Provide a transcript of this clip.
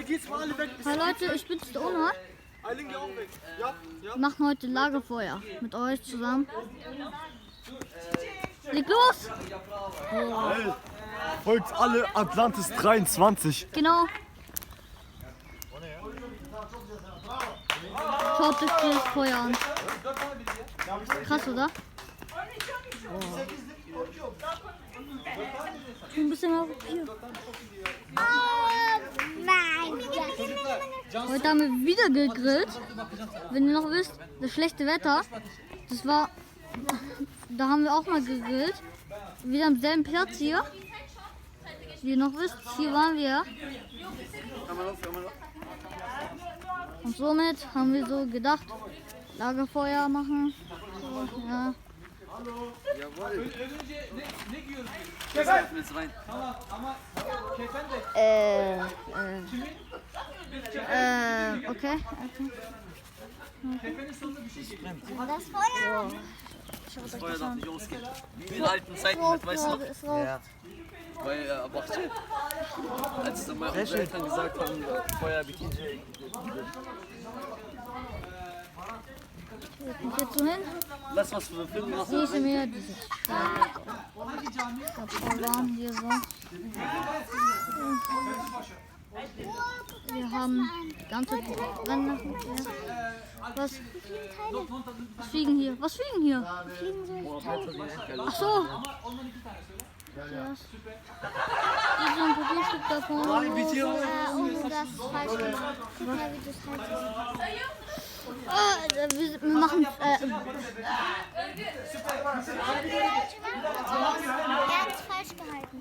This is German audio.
Geht's mal alle weg. Hi Leute, ich bin's der Onat. Eiling, geh auch weg. Ja, ja. Wir machen heute Lagerfeuer mit euch zusammen. Leg los! Hey, folgt alle Atlantis 23. Genau. Schaut euch dieses Feuer an. Krass, oder? Ein bisschen auf hier. Heute haben wir wieder gegrillt. Wenn ihr noch wisst, das schlechte Wetter, das war, da haben wir auch mal gegrillt. Wieder am selben Platz hier. Wie ihr noch wisst, hier waren wir. Und somit haben wir so gedacht, Lagerfeuer machen. So, ja. Okay. Das Feuer. Das Feuer darf nicht ausgehen. Wie in alten Zeiten mit, weißt du noch? Ja. Weil, aber als dann meine Eltern gesagt haben, Feuer Bikini. Und jetzt so hin. Lass was für Filme machen. Hier ist mir dieses voll warm hier so. Wir haben die ganze Rennen. Was fliegen hier? Was fliegen hier? Ach so. Hier ist so ein Papierstück davon. Oh, das ist falsch gemacht. Guck mal, wie das heißt. Wir machen Er hat es falsch gehalten.